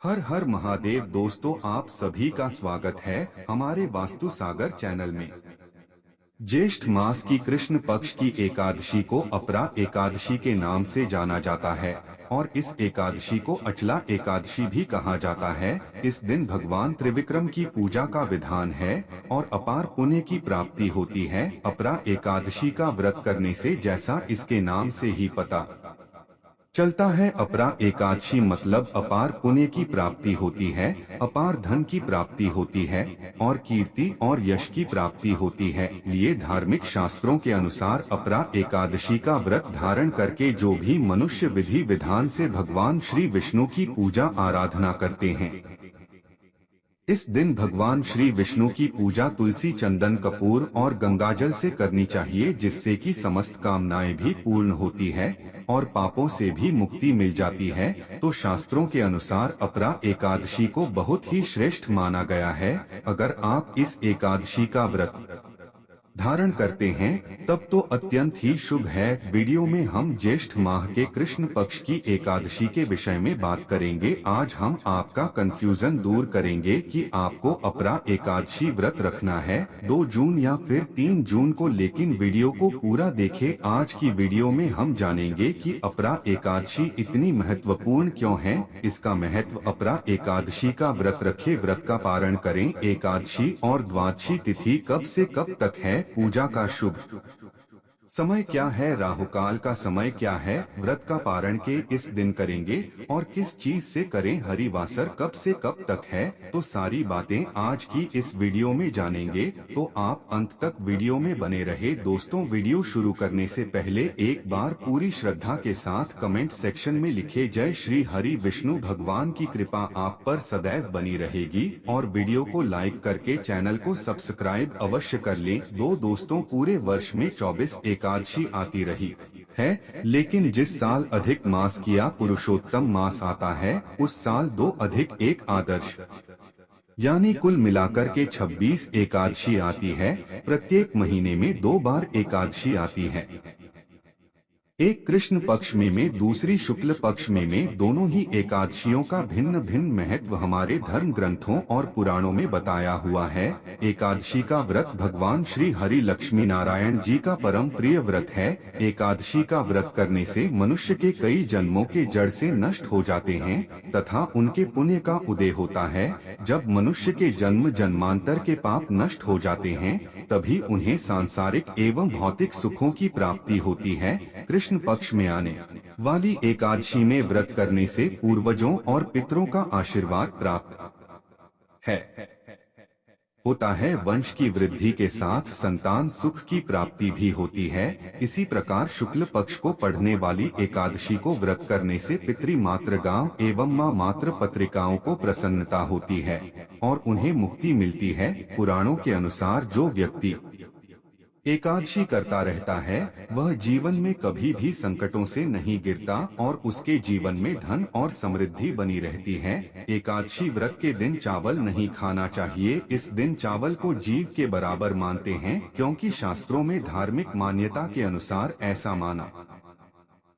हर हर महादेव दोस्तों, आप सभी का स्वागत है हमारे वास्तु सागर चैनल में। ज्येष्ठ मास की कृष्ण पक्ष की एकादशी को अपरा एकादशी के नाम से जाना जाता है और इस एकादशी को अचला एकादशी भी कहा जाता है। इस दिन भगवान त्रिविक्रम की पूजा का विधान है और अपार पुण्य की प्राप्ति होती है। अपरा एकादशी का व्रत करने से, जैसा इसके नाम से ही पता चलता है, अपरा एकादशी मतलब अपार पुण्य की प्राप्ति होती है, अपार धन की प्राप्ति होती है और कीर्ति और यश की प्राप्ति होती है। लिए धार्मिक शास्त्रों के अनुसार अपरा एकादशी का व्रत धारण करके जो भी मनुष्य विधि विधान से भगवान श्री विष्णु की पूजा आराधना करते हैं, इस दिन भगवान श्री विष्णु की पूजा तुलसी, चंदन, कपूर और गंगाजल से करनी चाहिए, जिससे कि समस्त कामनाएं भी पूर्ण होती है और पापों से भी मुक्ति मिल जाती है। तो शास्त्रों के अनुसार अपरा एकादशी को बहुत ही श्रेष्ठ माना गया है। अगर आप इस एकादशी का व्रत धारण करते हैं तब तो अत्यंत ही शुभ है। वीडियो में हम ज्येष्ठ माह के कृष्ण पक्ष की एकादशी के विषय में बात करेंगे। आज हम आपका कंफ्यूजन दूर करेंगे कि आपको अपरा एकादशी व्रत रखना है 2 जून या फिर 3 जून को, लेकिन वीडियो को पूरा देखें। आज की वीडियो में हम जानेंगे कि अपरा एकादशी इतनी महत्वपूर्ण क्यों है, इसका महत्व, अपरा एकादशी का व्रत रखे, व्रत का पारण करें, एकादशी और द्वादशी तिथि कब से कब तक है, पूजा का शुभ समय क्या है, राहुकाल का समय क्या है, व्रत का पारण के इस दिन करेंगे और किस चीज से करें, हरिवासर कब से कब तक है, तो सारी बातें आज की इस वीडियो में जानेंगे। तो आप अंत तक वीडियो में बने रहे। दोस्तों, वीडियो शुरू करने से पहले एक बार पूरी श्रद्धा के साथ कमेंट सेक्शन में लिखे जय श्री हरि विष्णु। भगवान की कृपा आप पर सदैव बनी रहेगी और वीडियो को लाइक करके चैनल को सब्सक्राइब अवश्य कर लें। दोस्तों, पूरे वर्ष में 24 एकादशी आती रही है, लेकिन जिस साल अधिक मास किया पुरुषोत्तम मास आता है, उस साल 2 अधिक 1 आदर्श यानी कुल मिलाकर के 26 एकादशी आती है। प्रत्येक महीने में 2 बार एकादशी आती है, एक कृष्ण पक्ष में दूसरी शुक्ल पक्ष में। दोनों ही एकादशियों का भिन्न भिन्न महत्व हमारे धर्म ग्रंथों और पुराणों में बताया हुआ है। एकादशी का व्रत भगवान श्री हरि लक्ष्मी नारायण जी का परम प्रिय व्रत है। एकादशी का व्रत करने से मनुष्य के कई जन्मों के जड़ से नष्ट हो जाते हैं तथा उनके पुण्य का उदय होता है। जब मनुष्य के जन्म जन्मांतर के पाप नष्ट हो जाते हैं, तभी उन्हें सांसारिक एवं भौतिक सुखों की प्राप्ति होती है। कृष्ण पक्ष में आने वाली एकादशी में व्रत करने से पूर्वजों और पितरों का आशीर्वाद प्राप्त होता है। वंश की वृद्धि के साथ संतान सुख की प्राप्ति भी होती है। इसी प्रकार शुक्ल पक्ष को पढ़ने वाली एकादशी को व्रत करने से पितृ मातृगांव एवं माँ मातृ पत्रिकाओं को प्रसन्नता होती है और उन्हें मुक्ति मिलती है। पुराणों के अनुसार जो व्यक्ति एकादशी करता रहता है, वह जीवन में कभी भी संकटों से नहीं गिरता और उसके जीवन में धन और समृद्धि बनी रहती है। एकादशी व्रत के दिन चावल नहीं खाना चाहिए। इस दिन चावल को जीव के बराबर मानते हैं, क्योंकि शास्त्रों में धार्मिक मान्यता के अनुसार ऐसा माना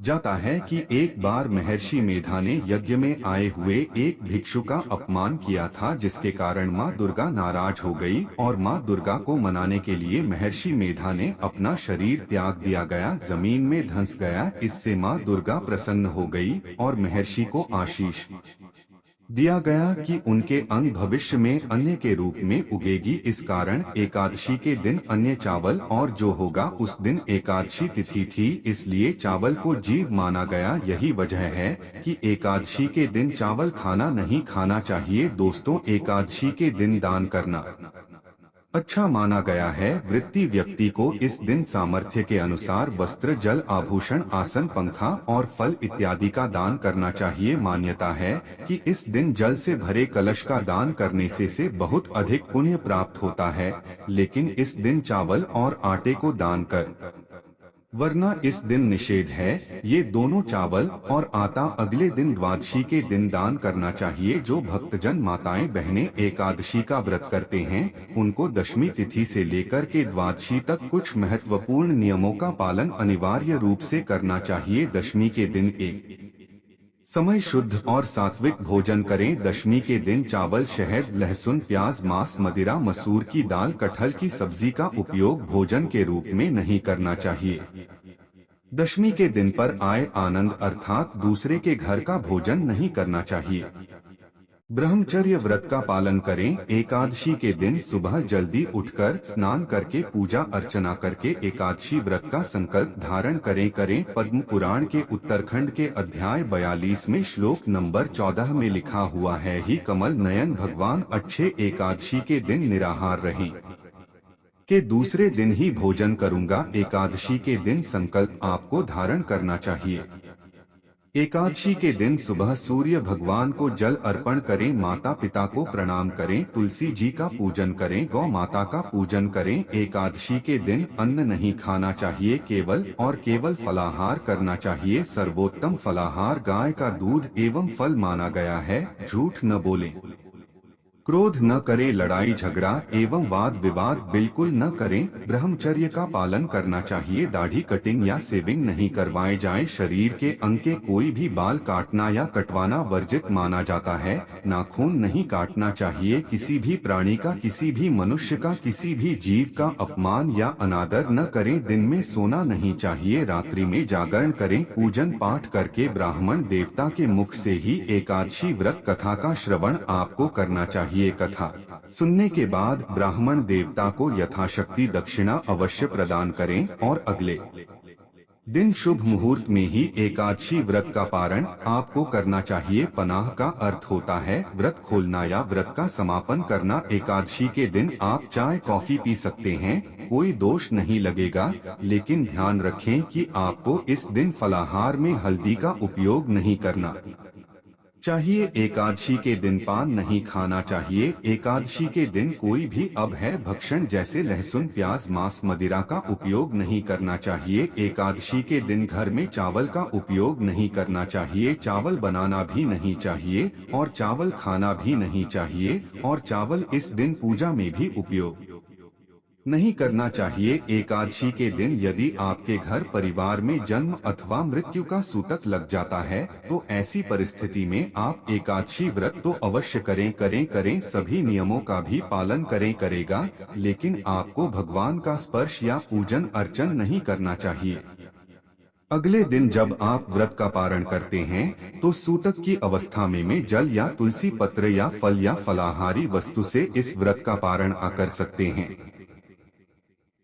जाता है कि एक बार महर्षि मेधा ने यज्ञ में आए हुए एक भिक्षु का अपमान किया था, जिसके कारण माँ दुर्गा नाराज हो गई और माँ दुर्गा को मनाने के लिए महर्षि मेधा ने अपना शरीर त्याग दिया गया, जमीन में धंस गया। इससे माँ दुर्गा प्रसन्न हो गई और महर्षि को आशीष दिया गया कि उनके अंग भविष्य में अन्न के रूप में उगेगी। इस कारण एकादशी के दिन अन्न चावल और जो होगा उस दिन एकादशी तिथि थी, इसलिए चावल को जीव माना गया। यही वजह है कि एकादशी के दिन चावल खाना नहीं खाना चाहिए। दोस्तों, एकादशी के दिन दान करना अच्छा माना गया है। वृत्ति व्यक्ति को इस दिन सामर्थ्य के अनुसार वस्त्र, जल, आभूषण, आसन, पंखा और फल इत्यादि का दान करना चाहिए। मान्यता है कि इस दिन जल से भरे कलश का दान करने से बहुत अधिक पुण्य प्राप्त होता है, लेकिन इस दिन चावल और आटे को दान कर वरना इस दिन निषेध है। ये दोनों चावल और आटा अगले दिन द्वादशी के दिन दान करना चाहिए। जो भक्तजन माताएं बहनें एकादशी का व्रत करते हैं, उनको दशमी तिथि से लेकर के द्वादशी तक कुछ महत्वपूर्ण नियमों का पालन अनिवार्य रूप से करना चाहिए। दशमी के दिन एक समय शुद्ध और सात्विक भोजन करें। दशमी के दिन चावल, शहद, लहसुन, प्याज, मांस, मदिरा, मसूर की दाल, कटहल की सब्जी का उपयोग भोजन के रूप में नहीं करना चाहिए। दशमी के दिन पर आए आनंद अर्थात दूसरे के घर का भोजन नहीं करना चाहिए। ब्रह्मचर्य व्रत का पालन करें। एकादशी के दिन सुबह जल्दी उठकर स्नान करके पूजा अर्चना करके एकादशी व्रत का संकल्प धारण करें। पद्म पुराण के उत्तरखंड के अध्याय 42 में श्लोक नंबर 14 में लिखा हुआ है, ही कमल नयन भगवान अच्छे एकादशी के दिन निराहार रहें के दूसरे दिन ही भोजन करूंगा। एकादशी के दिन संकल्प आपको धारण करना चाहिए। एकादशी के दिन सुबह सूर्य भगवान को जल अर्पण करें, माता पिता को प्रणाम करें, तुलसी जी का पूजन करें, गौ माता का पूजन करें। एकादशी के दिन अन्न नहीं खाना चाहिए, केवल और केवल फलाहार करना चाहिए। सर्वोत्तम फलाहार गाय का दूध एवं फल माना गया है। झूठ न बोलें, क्रोध न करें, लड़ाई झगड़ा एवं वाद विवाद बिल्कुल न करें। ब्रह्मचर्य का पालन करना चाहिए। दाढ़ी कटिंग या शेविंग नहीं करवाए जाएं। शरीर के अंग के कोई भी बाल काटना या कटवाना वर्जित माना जाता है। नाखून नहीं काटना चाहिए। किसी भी प्राणी का, किसी भी मनुष्य का, किसी भी जीव का अपमान या अनादर न करें। दिन में सोना नहीं चाहिए। रात्रि में जागरण करें। पूजन पाठ करके ब्राह्मण देवता के मुख से ही एकादशी व्रत कथा का श्रवण आपको करना चाहिए। ये कथा सुनने के बाद ब्राह्मण देवता को यथाशक्ति दक्षिणा अवश्य प्रदान करें और अगले दिन शुभ मुहूर्त में ही एकादशी व्रत का पारण आपको करना चाहिए। पनाह का अर्थ होता है व्रत खोलना या व्रत का समापन करना। एकादशी के दिन आप चाय कॉफी पी सकते हैं, कोई दोष नहीं लगेगा, लेकिन ध्यान रखें कि आपको इस दिन फलाहार में हल्दी का उपयोग नहीं करना चाहिए। एकादशी के दिन पान नहीं खाना चाहिए। एकादशी के दिन कोई भी अभय भक्षण जैसे लहसुन, प्याज, मांस, मदिरा का उपयोग नहीं करना चाहिए। एकादशी के दिन घर में चावल का उपयोग नहीं करना चाहिए। चावल बनाना भी नहीं चाहिए और चावल खाना भी नहीं चाहिए और चावल इस दिन पूजा में भी उपयोग नहीं करना चाहिए। एकादशी के दिन यदि आपके घर परिवार में जन्म अथवा मृत्यु का सूतक लग जाता है तो ऐसी परिस्थिति में आप एकादशी व्रत तो अवश्य करें। सभी नियमों का भी पालन करेगा, लेकिन आपको भगवान का स्पर्श या पूजन अर्चन नहीं करना चाहिए। अगले दिन जब आप व्रत का पारण करते हैं तो सूतक की अवस्था में जल या तुलसी पत्र या फल या फलाहारी वस्तु से इस व्रत का पारण कर सकते हैं।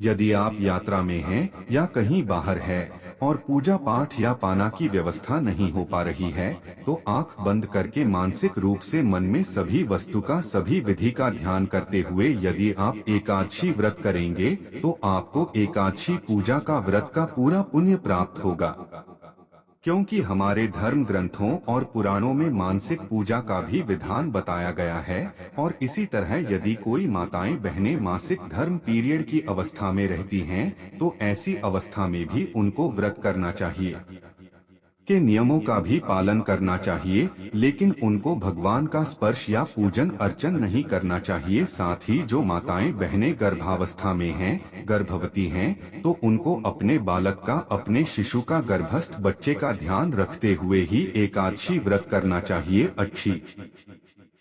यदि आप यात्रा में हैं या कहीं बाहर है और पूजा पाठ या पाना की व्यवस्था नहीं हो पा रही है तो आंख बंद करके मानसिक रूप से मन में सभी वस्तु का, सभी विधि का ध्यान करते हुए यदि आप एकादशी व्रत करेंगे तो आपको एकादशी पूजा का व्रत का पूरा पुण्य प्राप्त होगा। क्योंकि हमारे धर्म ग्रंथों और पुराणों में मानसिक पूजा का भी विधान बताया गया है। और इसी तरह यदि कोई माताएं बहनें मासिक धर्म पीरियड की अवस्था में रहती हैं तो ऐसी अवस्था में भी उनको व्रत करना चाहिए, के नियमों का भी पालन करना चाहिए, लेकिन उनको भगवान का स्पर्श या पूजन अर्चन नहीं करना चाहिए। साथ ही जो माताएं बहनें गर्भावस्था में हैं, गर्भवती हैं, तो उनको अपने बालक का, अपने शिशु का, गर्भस्थ बच्चे का ध्यान रखते हुए ही एकादशी व्रत करना चाहिए। अच्छी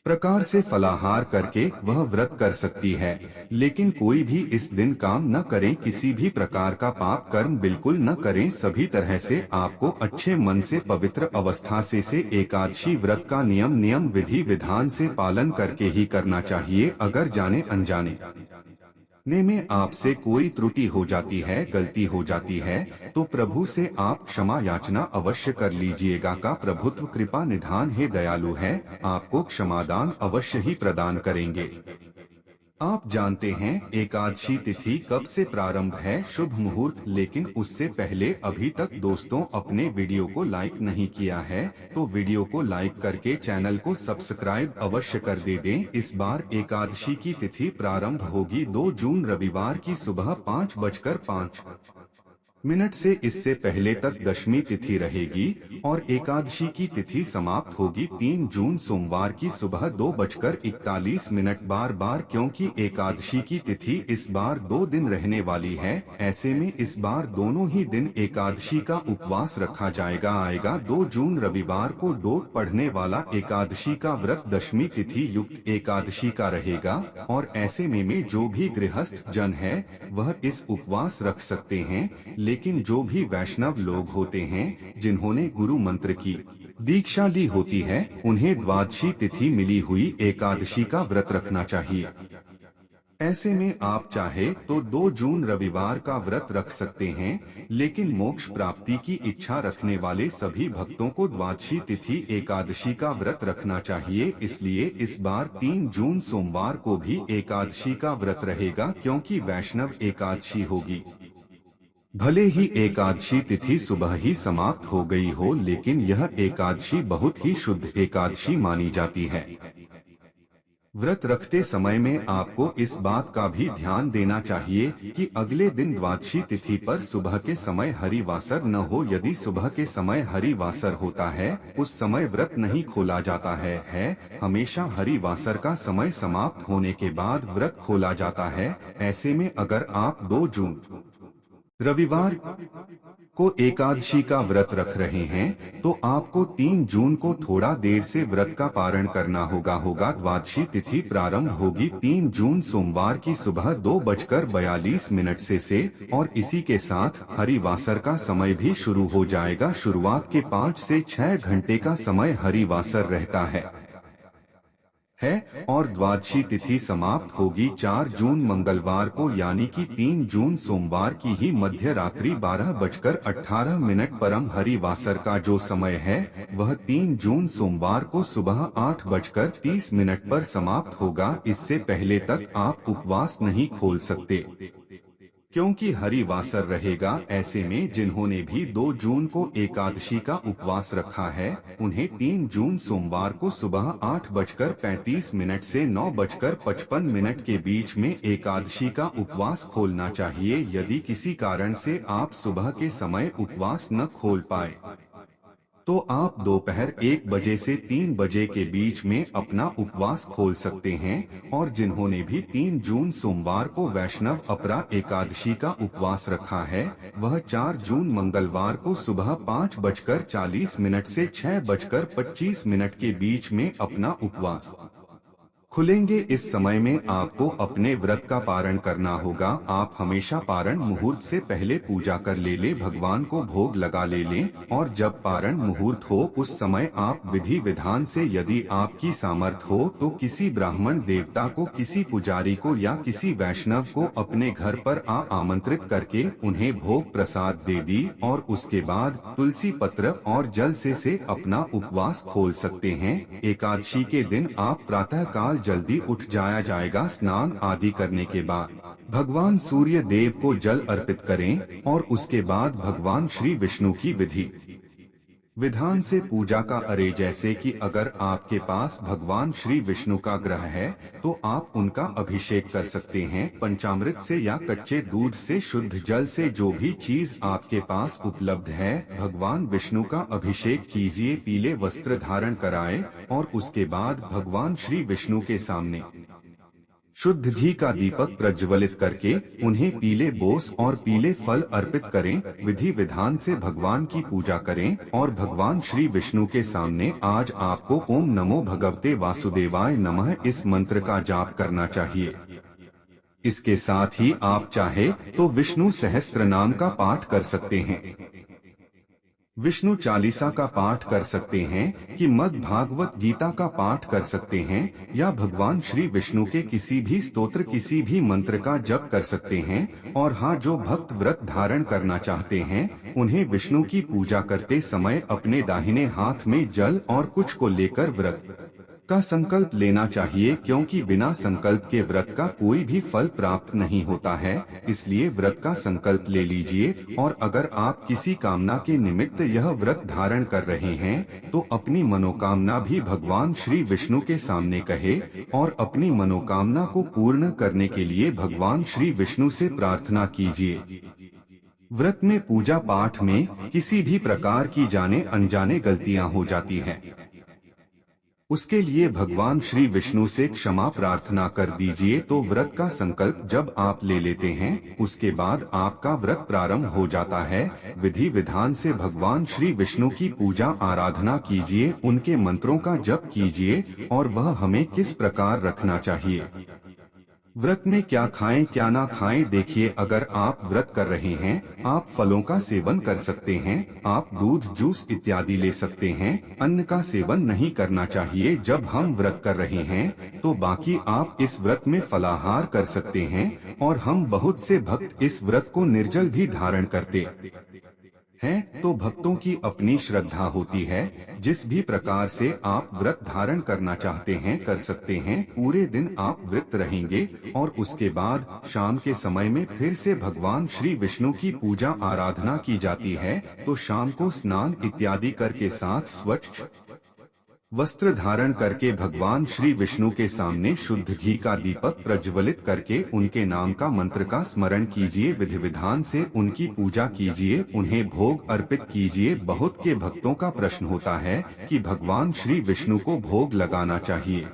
प्रकार से फलाहार करके वह व्रत कर सकती है, लेकिन कोई भी इस दिन काम न करें। किसी भी प्रकार का पाप कर्म बिल्कुल न करें। सभी तरह से आपको अच्छे मन से, पवित्र अवस्था से एकादशी व्रत का नियम विधि विधान से पालन करके ही करना चाहिए। अगर जाने अनजाने में आपसे कोई त्रुटि हो जाती है, गलती हो जाती है, तो प्रभु से आप क्षमा याचना अवश्य कर लीजिएगा। का प्रभुत्व कृपा निधान है, दयालु है, आपको क्षमादान अवश्य ही प्रदान करेंगे। आप जानते हैं एकादशी तिथि कब से प्रारंभ है, शुभ मुहूर्त, लेकिन उससे पहले अभी तक दोस्तों अपने वीडियो को लाइक नहीं किया है तो वीडियो को लाइक करके चैनल को सब्सक्राइब अवश्य कर दें। इस बार एकादशी की तिथि प्रारंभ होगी 2 जून रविवार की सुबह 5:05 मिनट से इससे पहले तक दशमी तिथि रहेगी और एकादशी की तिथि समाप्त होगी 3 जून सोमवार की सुबह 2:41 बार क्योंकि एकादशी की तिथि इस बार 2 दिन रहने वाली है। ऐसे में इस बार दोनों ही दिन एकादशी का उपवास रखा जाएगा। आएगा 2 जून रविवार को डोट पढ़ने वाला एकादशी का व्रत दशमी तिथि युक्त एकादशी का रहेगा और ऐसे में जो भी गृहस्थ जन है वह इस उपवास रख सकते हैं। लेकिन जो भी वैष्णव लोग होते हैं जिन्होंने गुरु मंत्र की दीक्षा ली होती है उन्हें द्वादशी तिथि मिली हुई एकादशी का व्रत रखना चाहिए। ऐसे में आप चाहे तो 2 जून रविवार का व्रत रख सकते हैं, लेकिन मोक्ष प्राप्ति की इच्छा रखने वाले सभी भक्तों को द्वादशी तिथि एकादशी का व्रत रखना चाहिए। इसलिए इस बार 3 जून सोमवार को भी एकादशी का व्रत रहेगा क्योंकि वैष्णव एकादशी होगी। भले ही एकादशी तिथि सुबह ही समाप्त हो गई हो, लेकिन यह एकादशी बहुत ही शुद्ध एकादशी मानी जाती है। व्रत रखते समय में आपको इस बात का भी ध्यान देना चाहिए कि अगले दिन द्वादशी तिथि पर सुबह के समय हरिवासर न हो। यदि सुबह के समय हरिवासर होता है उस समय व्रत नहीं खोला जाता है। हमेशा हरिवासर का समय समाप्त होने के बाद व्रत खोला जाता है। ऐसे में अगर आप 2 जून रविवार को एकादशी का व्रत रख रहे हैं तो आपको 3 जून को थोड़ा देर से व्रत का पारण करना होगा। द्वादशी तिथि प्रारंभ होगी 3 जून सोमवार की सुबह 2:42 से और इसी के साथ हरिवासर का समय भी शुरू हो जाएगा। शुरुआत के 5 से 6 घंटे का समय हरिवासर रहता है और द्वादशी तिथि समाप्त होगी 4 जून मंगलवार को, यानी कि 3 जून सोमवार की ही मध्य रात्रि 12:18 परम हरिवासर का जो समय है वह 3 जून सोमवार को सुबह 8:30 पर समाप्त होगा। इससे पहले तक आप उपवास नहीं खोल सकते क्योंकि हरिवासर रहेगा। ऐसे में जिन्होंने भी 2 जून को एकादशी का उपवास रखा है उन्हें 3 जून सोमवार को सुबह 8:35 से 9:55 के बीच में एकादशी का उपवास खोलना चाहिए। यदि किसी कारण से आप सुबह के समय उपवास न खोल पाए तो आप दोपहर 1 बजे से 3 बजे के बीच में अपना उपवास खोल सकते हैं। और जिन्होंने भी 3 जून सोमवार को वैष्णव अपरा एकादशी का उपवास रखा है वह 4 जून मंगलवार को सुबह 5:40 से 6:25 के बीच में अपना उपवास खुलेंगे। इस समय में आपको अपने व्रत का पारण करना होगा। आप हमेशा पारण मुहूर्त से पहले पूजा कर ले भगवान को भोग लगा लें और जब पारण मुहूर्त हो उस समय आप विधि विधान से यदि आपकी सामर्थ हो तो किसी ब्राह्मण देवता को, किसी पुजारी को या किसी वैष्णव को अपने घर पर आमंत्रित करके उन्हें भोग प्रसाद दे दी और उसके बाद तुलसी पत्र और जल से अपना उपवास खोल सकते हैं। एकादशी के दिन आप प्रातः काल जल्दी उठ जाएगा। स्नान आदि करने के बाद भगवान सूर्य देव को जल अर्पित करें और उसके बाद भगवान श्री विष्णु की विधि विधान से पूजा का अरे जैसे कि अगर आपके पास भगवान श्री विष्णु का ग्रह है तो आप उनका अभिषेक कर सकते हैं पंचामृत से या कच्चे दूध से, शुद्ध जल से, जो भी चीज आपके पास उपलब्ध है। भगवान विष्णु का अभिषेक कीजिए, पीले वस्त्र धारण कराएं और उसके बाद भगवान श्री विष्णु के सामने शुद्ध घी का दीपक प्रज्वलित करके उन्हें पीले बोस और पीले फल अर्पित करें। विधि विधान से भगवान की पूजा करें और भगवान श्री विष्णु के सामने आज आपको ओम नमो भगवते वासुदेवाय नमः इस मंत्र का जाप करना चाहिए। इसके साथ ही आप चाहे तो विष्णु सहस्त्र नाम का पाठ कर सकते हैं, विष्णु चालीसा का पाठ कर सकते हैं कि मद् भागवत गीता का पाठ कर सकते हैं या भगवान श्री विष्णु के किसी भी स्तोत्र, किसी भी मंत्र का जप कर सकते हैं। और हाँ, जो भक्त व्रत धारण करना चाहते हैं उन्हें विष्णु की पूजा करते समय अपने दाहिने हाथ में जल और कुछ को लेकर व्रत का संकल्प लेना चाहिए, क्योंकि बिना संकल्प के व्रत का कोई भी फल प्राप्त नहीं होता है। इसलिए व्रत का संकल्प ले लीजिए और अगर आप किसी कामना के निमित्त यह व्रत धारण कर रहे हैं तो अपनी मनोकामना भी भगवान श्री विष्णु के सामने कहे और अपनी मनोकामना को पूर्ण करने के लिए भगवान श्री विष्णु से प्रार्थना कीजिए। व्रत में पूजा पाठ में किसी भी प्रकार की जाने अनजाने गलतियां हो जाती हैं, उसके लिए भगवान श्री विष्णु से क्षमा प्रार्थना कर दीजिए। तो व्रत का संकल्प जब आप ले लेते हैं, उसके बाद आपका व्रत प्रारंभ हो जाता है। विधि विधान से भगवान श्री विष्णु की पूजा आराधना कीजिए, उनके मंत्रों का जप कीजिए। और वह हमें किस प्रकार रखना चाहिए, व्रत में क्या खाएं क्या ना खाएं, देखिए अगर आप व्रत कर रहे हैं, आप फलों का सेवन कर सकते हैं, आप दूध जूस इत्यादि ले सकते हैं। अन्न का सेवन नहीं करना चाहिए जब हम व्रत कर रहे हैं। तो बाकी आप इस व्रत में फलाहार कर सकते हैं। और हम बहुत से भक्त इस व्रत को निर्जल भी धारण करते हैं। तो भक्तों की अपनी श्रद्धा होती है, जिस भी प्रकार से आप व्रत धारण करना चाहते हैं कर सकते हैं। पूरे दिन आप व्रत रहेंगे और उसके बाद शाम के समय में फिर से भगवान श्री विष्णु की पूजा आराधना की जाती है। तो शाम को स्नान इत्यादि करके साथ स्वच्छ वस्त्र धारण करके भगवान श्री विष्णु के सामने शुद्ध घी का दीपक प्रज्वलित करके उनके नाम का मंत्र का स्मरण कीजिए। विधि विधान से उनकी पूजा कीजिए, उन्हें भोग अर्पित कीजिए। बहुत के भक्तों का प्रश्न होता है कि भगवान श्री विष्णु को भोग लगाना चाहिए।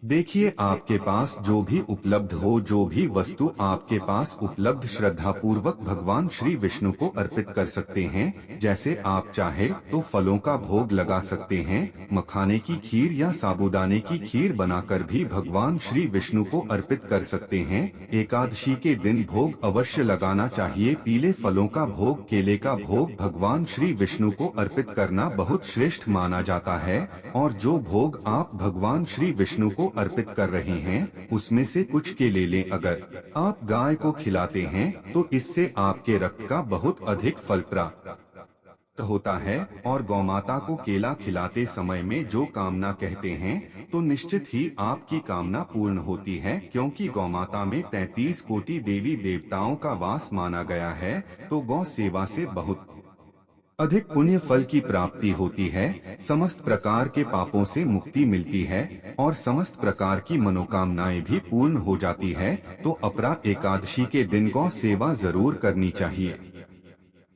देखिए आपके पास जो भी उपलब्ध हो, जो भी वस्तु आपके पास उपलब्ध, श्रद्धा पूर्वक भगवान श्री विष्णु को अर्पित कर सकते हैं। जैसे आप चाहे तो फलों का भोग लगा सकते हैं, मखाने की खीर या साबूदाने की खीर बनाकर भी भगवान श्री विष्णु को अर्पित कर सकते हैं। एकादशी के दिन भोग अवश्य लगाना चाहिए। पीले फलों का भोग, केले का भोग भगवान श्री विष्णु को अर्पित करना बहुत श्रेष्ठ माना जाता है। और जो भोग आप भगवान श्री विष्णु को अर्पित कर रहे हैं, उसमें से कुछ केले लें। अगर आप गाय को खिलाते हैं तो इससे आपके रक्त का बहुत अधिक फल प्राप्त होता है। और गौमाता को केला खिलाते समय में जो कामना कहते हैं, तो निश्चित ही आपकी कामना पूर्ण होती है। क्योंकि गौमाता में 33 कोटि देवी देवताओं का वास माना गया है। तो गौ सेवा से बहुत अधिक पुण्य फल की प्राप्ति होती है, समस्त प्रकार के पापों से मुक्ति मिलती है और समस्त प्रकार की मनोकामनाएं भी पूर्ण हो जाती है। तो अपरा एकादशी के दिन गौ सेवा जरूर करनी चाहिए।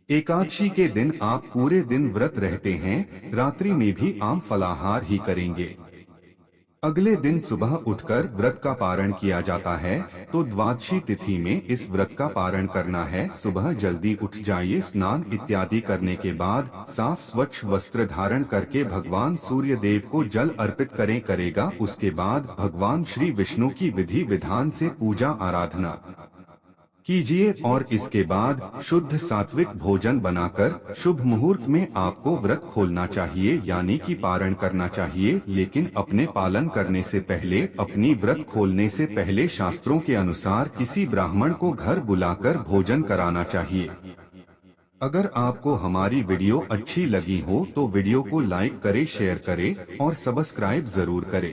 एकादशी के दिन आप पूरे दिन व्रत रहते हैं, रात्रि में भी आम फलाहार ही करेंगे। अगले दिन सुबह उठकर व्रत का पारण किया जाता है। तो द्वादशी तिथि में इस व्रत का पारण करना है। सुबह जल्दी उठ जाइए, स्नान इत्यादि करने के बाद साफ स्वच्छ वस्त्र धारण करके भगवान सूर्य देव को जल अर्पित करेगा। उसके बाद भगवान श्री विष्णु की विधि विधान से पूजा आराधना कीजिए। और इसके बाद शुद्ध सात्विक भोजन बनाकर शुभ मुहूर्त में आपको व्रत खोलना चाहिए, यानी कि पारण करना चाहिए। लेकिन अपने पालन करने से पहले, अपनी व्रत खोलने से पहले शास्त्रों के अनुसार किसी ब्राह्मण को घर बुलाकर भोजन कराना चाहिए। अगर आपको हमारी वीडियो अच्छी लगी हो तो वीडियो को लाइक करें, शेयर करें और सब्सक्राइब जरूर करें।